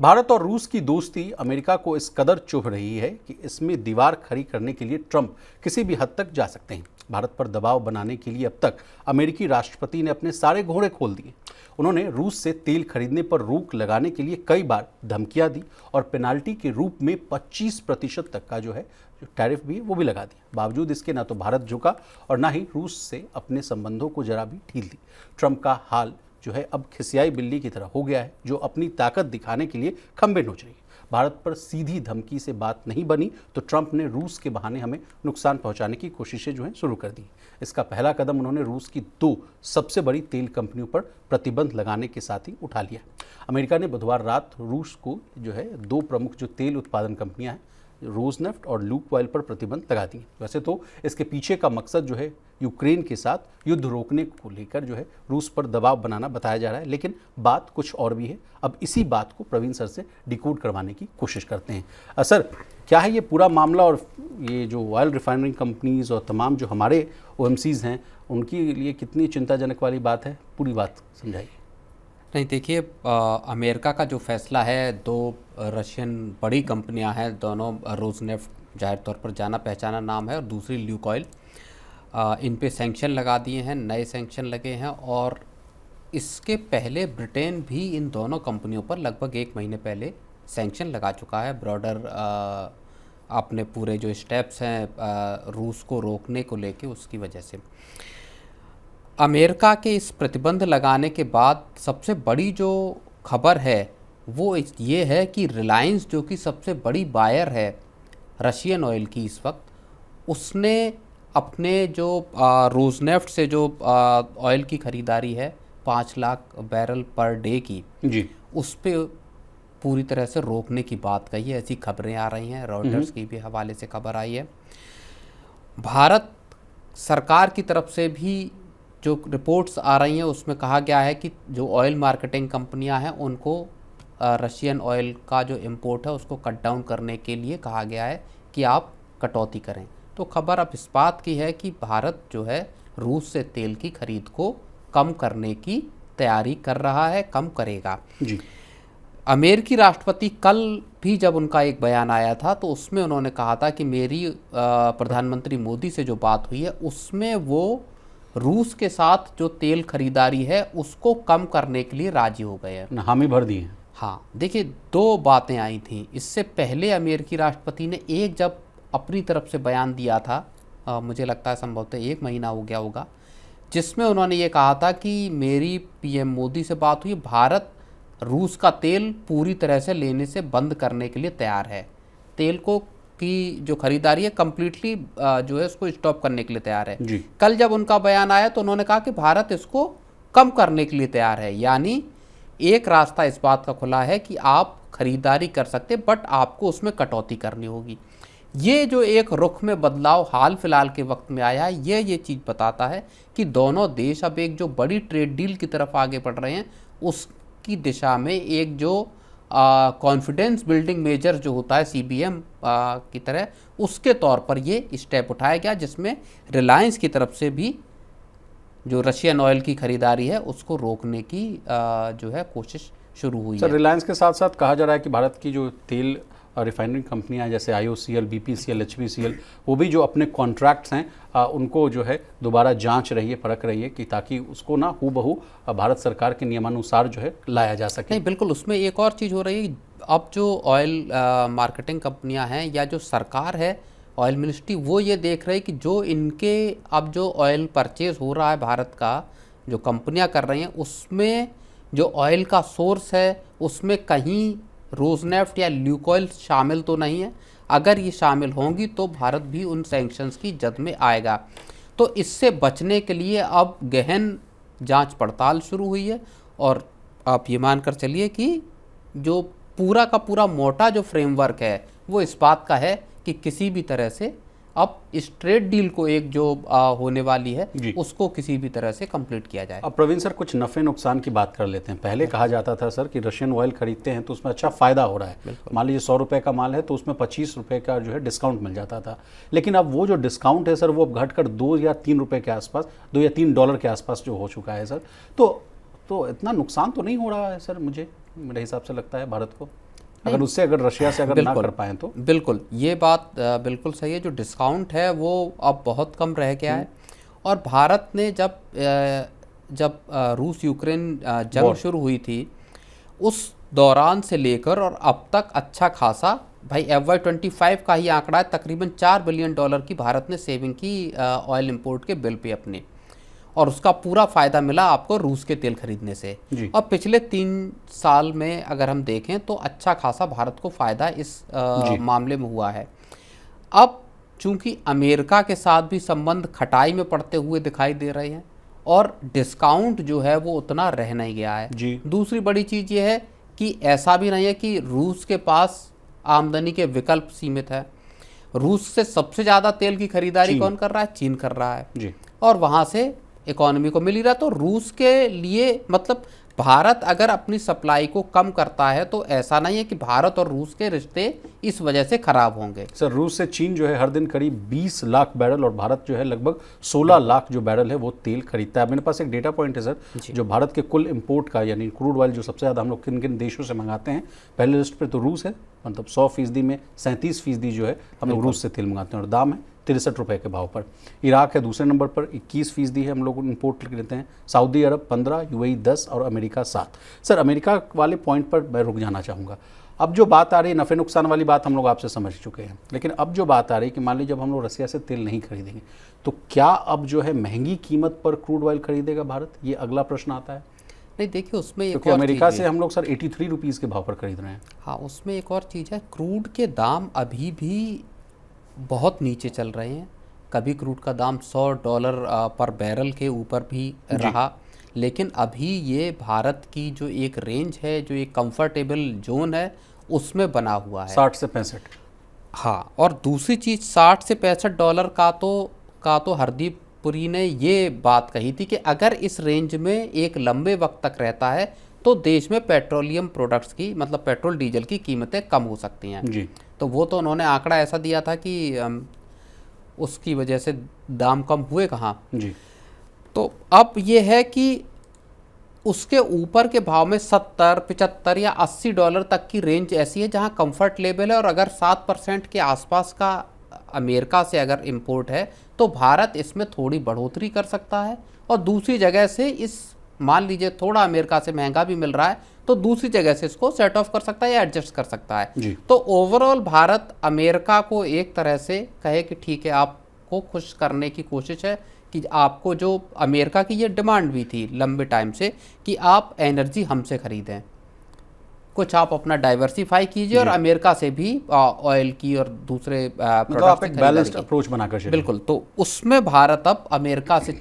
भारत और रूस की दोस्ती अमेरिका को इस कदर चुभ रही है कि इसमें दीवार खड़ी करने के लिए ट्रंप किसी भी हद तक जा सकते हैं। भारत पर दबाव बनाने के लिए अब तक अमेरिकी राष्ट्रपति ने अपने सारे घोड़े खोल दिए। उन्होंने रूस से तेल खरीदने पर रोक लगाने के लिए कई बार धमकियां दी और पेनाल्टी के रूप में 25% तक का जो टैरिफ भी है वो भी लगा दिया। बावजूद इसके ना तो भारत झुका और ना ही रूस से अपने संबंधों को जरा भी ढील दी। ट्रंप का हाल अब खिसियाई बिल्ली की तरह हो गया है, जो अपनी ताकत दिखाने के लिए खंबे नोच रही है। भारत पर सीधी धमकी से बात नहीं बनी तो ट्रंप ने रूस के बहाने हमें नुकसान पहुंचाने की कोशिशें शुरू कर दी। इसका पहला कदम उन्होंने रूस की 2 सबसे बड़ी तेल कंपनियों पर प्रतिबंध लगाने के साथ ही उठा लिया। अमेरिका ने बुधवार रात रूस को 2 प्रमुख तेल उत्पादन कंपनियां हैं, रोजनेफ्ट और लुक ऑयल पर प्रतिबंध लगा दिए। वैसे तो इसके पीछे का मकसद यूक्रेन के साथ युद्ध रोकने को लेकर रूस पर दबाव बनाना बताया जा रहा है, लेकिन बात कुछ और भी है। अब इसी बात को प्रवीण सर से डिकोड करवाने की कोशिश करते हैं। सर, क्या है ये पूरा मामला और ये जो ऑयल रिफाइनरी कंपनीज और तमाम जो हमारे ओएमसीज हैं उनके लिए कितनी चिंताजनक वाली बात है? पूरी बात समझाइए। नहीं, देखिए, अमेरिका का जो फैसला है, 2 रशियन बड़ी कंपनियां हैं, दोनों रोजनेफ्ट जाहिर तौर पर जाना पहचाना नाम है और दूसरी ल्यूक ऑयल, इन पे सैंक्शन लगा दिए हैं, नए सैंक्शन लगे हैं। और इसके पहले ब्रिटेन भी इन दोनों कंपनियों पर लगभग 1 महीने पहले सैंक्शन लगा चुका है। ब्रॉडर अपने पूरे जो स्टेप्स हैं रूस को रोकने को लेके, उसकी वजह से अमेरिका के इस प्रतिबंध लगाने के बाद सबसे बड़ी जो खबर है वो ये है कि रिलायंस, जो कि सबसे बड़ी बायर है रशियन ऑयल की इस वक्त, उसने अपने जो रोजनेफ्ट से जो ऑयल की ख़रीदारी है 5 लाख बैरल पर डे की जी, उस पर पूरी तरह से रोकने की बात कही है। ऐसी खबरें आ रही हैं, रॉयटर्स की भी हवाले से खबर आई है। भारत सरकार की तरफ से भी जो रिपोर्ट्स आ रही हैं उसमें कहा गया है कि जो ऑयल मार्केटिंग कंपनियां हैं उनको रशियन ऑयल का जो इंपोर्ट है उसको कट डाउन करने के लिए कहा गया है कि आप कटौती करें। तो खबर अब इस बात की है कि भारत जो है रूस से तेल की खरीद को कम करने की तैयारी कर रहा है, कम करेगा जी। अमेरिकी राष्ट्रपति कल भी जब उनका एक बयान आया था तो उसमें उन्होंने कहा था कि मेरी प्रधानमंत्री मोदी से जो बात हुई है उसमें वो रूस के साथ जो तेल खरीदारी है उसको कम करने के लिए राजी हो गए हैं, हामी भर दी है। हाँ, देखिए, 2 बातें आई थी। इससे पहले अमेरिकी राष्ट्रपति ने जब अपनी तरफ से बयान दिया था, मुझे लगता है संभवतः 1 महीना हो गया होगा, जिसमें उन्होंने ये कहा था कि मेरी पीएम मोदी से बात हुई, भारत रूस का तेल पूरी तरह से लेने से बंद करने के लिए तैयार है, तेल को की जो खरीदारी है कम्प्लीटली जो है उसको स्टॉप करने के लिए तैयार है जी। कल जब उनका बयान आया तो उन्होंने कहा कि भारत इसको कम करने के लिए तैयार है। यानी एक रास्ता इस बात का खुला है कि आप खरीदारी कर सकते, बट आपको उसमें कटौती करनी होगी। ये जो एक रुख में बदलाव हाल फिलहाल के वक्त में आया है, ये चीज़ बताता है कि दोनों देश अब एक जो बड़ी ट्रेड डील की तरफ आगे बढ़ रहे हैं, उसकी दिशा में एक जो कॉन्फिडेंस बिल्डिंग मेजर जो होता है CBM की तरह, उसके तौर पर ये स्टेप उठाया गया, जिसमें रिलायंस की तरफ से भी जो रशियन ऑयल की खरीदारी है उसको रोकने की जो है कोशिश शुरू हुई है। रिलायंस के साथ साथ कहा जा रहा है कि भारत की जो तेल रिफाइनरी कंपनियां हैं जैसे IOCL, BPCL, HPCL, वो भी जो अपने कॉन्ट्रैक्ट्स हैं उनको दोबारा जांच रही है, परख रही है कि ताकि उसको ना हूबहू भारत सरकार के नियमानुसार लाया जा सके। नहीं, बिल्कुल, उसमें एक और चीज़ हो रही है। अब जो ऑयल मार्केटिंग कंपनियां हैं या जो सरकार है, ऑयल मिनिस्ट्री, वो ये देख रहे हैं कि जो इनके अब जो ऑयल परचेज हो रहा है भारत का, जो कंपनियां कर रही हैं, उसमें जो ऑयल का सोर्स है उसमें कहीं रोजनेफ्ट या ल्यूक ऑयल शामिल तो नहीं है। अगर ये शामिल होंगी तो भारत भी उन सैंक्शंस की जद में आएगा। तो इससे बचने के लिए अब गहन जांच पड़ताल शुरू हुई है और आप ये मानकर चलिए कि जो पूरा का पूरा मोटा जो फ्रेमवर्क है वो इस बात का है कि किसी भी तरह से अब इस ट्रेड डील को एक जो होने वाली है उसको किसी भी तरह से कंप्लीट किया जाए। अब प्रवीण सर, कुछ नफ़े नुकसान की बात कर लेते हैं। पहले कहा जाता था सर कि रशियन ऑयल खरीदते हैं तो उसमें अच्छा फ़ायदा हो रहा है। मान लीजिए 100 रुपये का माल है तो उसमें 25 रुपये का डिस्काउंट मिल जाता था। लेकिन अब वो जो डिस्काउंट है सर वो घटकर 2 या 3 रुपये के आसपास, $2 या $3 के आसपास जो हो चुका है सर। तो इतना नुकसान तो नहीं हो रहा है सर, मुझे मेरे हिसाब से लगता है भारत को। अगर उससे अगर रशिया से अगर ना बिल्कुल कर पाएँ तो? बिल्कुल, ये बात बिल्कुल सही है। जो डिस्काउंट है वो अब बहुत कम रह गया है। और भारत ने जब रूस यूक्रेन जंग वॉर। शुरू हुई थी, उस दौरान से लेकर और अब तक अच्छा खासा, भाई FY25 का ही आंकड़ा है, तकरीबन $4 बिलियन की भारत ने सेविंग की ऑयल इंपोर्ट के बिल पे अपने, और उसका पूरा फ़ायदा मिला आपको रूस के तेल खरीदने से। जी। और पिछले 3 साल में अगर हम देखें तो अच्छा खासा भारत को फ़ायदा इस जी। मामले में हुआ है। अब चूंकि अमेरिका के साथ भी संबंध खटाई में पड़ते हुए दिखाई दे रहे हैं और डिस्काउंट जो है वो उतना रह नहीं गया है। जी। दूसरी बड़ी चीज़ ये है कि ऐसा भी नहीं है कि रूस के पास आमदनी के विकल्प सीमित है। रूस से सबसे ज़्यादा तेल की खरीदारी चीन। कौन कर रहा है? चीन कर रहा है। जी। और वहाँ से इकोनॉमी को मिल ही रहा। तो रूस के लिए मतलब भारत अगर अपनी सप्लाई को कम करता है तो ऐसा नहीं है कि भारत और रूस के रिश्ते इस वजह से खराब होंगे। सर, रूस से चीन जो है हर दिन करीब 20 लाख बैरल और भारत जो है लगभग 16 लाख जो बैरल है वो तेल खरीदता है। मेरे पास एक डेटा पॉइंट है सर, जो भारत के कुल इंपोर्ट का, यानी क्रूड ऑयल जो सबसे ज़्यादा हम लोग किन किन देशों से मंगाते हैं, पहले लिस्ट पे तो रूस है, मतलब 100% में 37% जो है हम लोग रूस से तेल मंगाते हैं और दाम है 63 रुपये के भाव पर। इराक है दूसरे नंबर पर, 21% है हम लोग इंपोर्ट लेते हैं। सऊदी अरब 15, यूएई 10 और अमेरिका 7। सर, अमेरिका वाले पॉइंट पर मैं रुक जाना चाहूँगा। अब जो बात आ रही है नफ़े नुकसान वाली बात हम लोग आपसे समझ चुके हैं, लेकिन अब जो बात आ रही है कि मान लीजिए जब हम लोग रसिया से तेल नहीं खरीदेंगे तो क्या अब जो है महंगी कीमत पर क्रूड ऑयल खरीदेगा भारत? ये अगला प्रश्न आता है। नहीं, देखिए उसमें एक क्योंकि और अमेरिका चीज़ से है। हम लोग सर 83 रुपीज़ के भाव पर खरीद रहे हैं। हाँ, उसमें एक और चीज़ है, क्रूड के दाम अभी भी बहुत नीचे चल रहे हैं। कभी क्रूड का दाम $100 पर बैरल के ऊपर भी रहा, लेकिन अभी ये भारत की जो एक रेंज है, जो एक कंफर्टेबल जोन है, उसमें बना हुआ है 60 से 65। हाँ, और दूसरी चीज़ $60 से $65 का तो हरदीप पुरी ने ये बात कही थी कि अगर इस रेंज में एक लंबे वक्त तक रहता है तो देश में पेट्रोलियम प्रोडक्ट्स की, मतलब पेट्रोल डीजल की कीमतें कम हो सकती हैं। जी। तो वो तो उन्होंने आंकड़ा ऐसा दिया था कि उसकी वजह से दाम कम हुए कहाँ। जी। तो अब ये है कि उसके ऊपर के भाव में 70, 75 या $80 तक की रेंज ऐसी है जहां कंफर्ट लेवल है। और अगर 7% के आसपास का अमेरिका से अगर इंपोर्ट है तो भारत इसमें थोड़ी बढ़ोतरी कर सकता है। और दूसरी जगह से इस, मान लीजिए थोड़ा अमेरिका से महंगा भी मिल रहा है तो दूसरी जगह से इसको सेट ऑफ कर सकता है या एडजस्ट कर सकता है। जी। तो ओवरऑल भारत अमेरिका को एक तरह से कहे कि ठीक है, आपको खुश करने की कोशिश है कि आपको जो अमेरिका की ये डिमांड भी थी लंबे टाइम से कि आप एनर्जी हमसे खरीदें, कुछ आप अपना डाइवर्सिफाई कीजिए और अमेरिका से भी ऑयल की और दूसरे मतलब आप एक बैलेंस्ड अप्रोच बनाकर चलिए। बिल्कुल। तो उसमें भारत अब अमेरिका से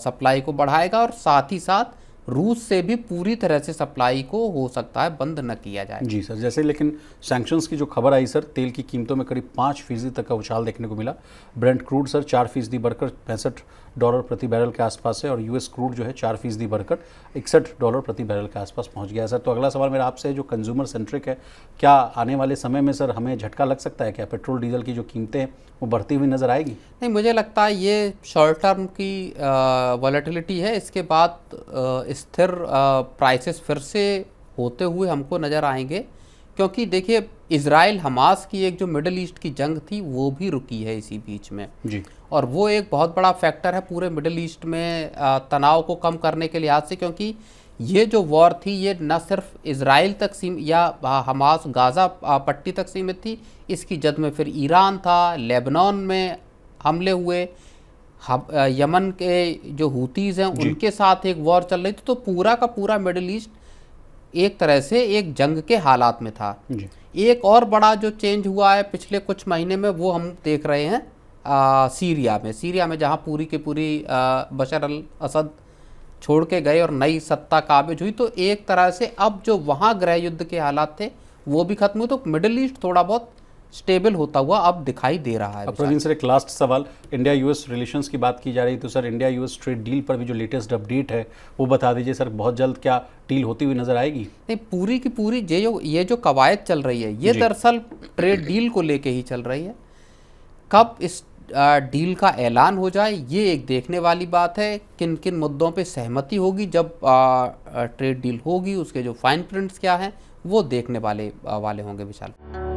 सप्लाई को बढ़ाएगा और साथ ही साथ रूस से भी पूरी तरह से सप्लाई को हो सकता है बंद न किया जाए। जी सर, जैसे लेकिन सैंक्शंस की जो खबर आई सर, तेल की कीमतों में करीब 5% तक का उछाल देखने को मिला। ब्रेंट क्रूड सर 4% बढ़कर $65 प्रति बैरल के आसपास है और यूएस क्रूड जो है 4% बढ़कर $61 प्रति बैरल के आसपास पहुंच गया है। सर, तो अगला सवाल मेरा आपसे है जो कंज्यूमर सेंट्रिक है, क्या आने वाले समय में सर हमें झटका लग सकता है? क्या पेट्रोल डीजल की जो कीमतें हैं वो बढ़ती हुई नजर आएगी? नहीं, मुझे लगता है ये शॉर्ट टर्म की वॉलेटिलिटी है। इसके बाद स्थिर प्राइसेस फिर से होते हुए हमको नज़र आएंगे, क्योंकि देखिए इजराइल हमास की एक जो मिडल ईस्ट की जंग थी वो भी रुकी है इसी बीच में। जी। और वो एक बहुत बड़ा फैक्टर है पूरे मिडल ईस्ट में तनाव को कम करने के लिहाज से, क्योंकि ये जो वॉर थी ये न सिर्फ इजराइल तक या हमास गाज़ा पट्टी तक सीमित थी, इसकी जद में फिर ईरान था, लेबनान में हमले हुए, यमन के जो हूतीज़ हैं उनके साथ एक वॉर चल रही थी। तो पूरा का पूरा मिडल ईस्ट एक तरह से एक जंग के हालात में था। जी। एक और बड़ा जो चेंज हुआ है पिछले कुछ महीने में वो हम देख रहे हैं सीरिया में जहां पूरी की पूरी बशर अल असद छोड़ के गए और नई सत्ता काबिज हुई। तो एक तरह से अब जो वहाँ गृह युद्ध के हालात थे वो भी खत्म हुए, तो मिडिल ईस्ट थोड़ा बहुत स्टेबल होता हुआ अब दिखाई दे रहा है। अब प्रवीण सर, एक लास्ट सवाल, इंडिया यूएस रिलेशंस की बात की जा रही, तो sir India US trade deal पर भी जो लेटेस्ट अपडेट है वो बता दीजिए सर। बहुत जल्द क्या डील होती हुई नजर आएगी? नहीं, पूरी की पूरी ये जो कवायद चल रही है ये दरअसल ट्रेड डील को लेके ही चल रही है। कब इस डील का ऐलान हो जाए, ये एक देखने वाली बात है। किन किन मुद्दों पे सहमति होगी जब ट्रेड डील होगी, उसके जो फाइन प्रिंट्स क्या हैं वो देखने वाले होंगे विशाल।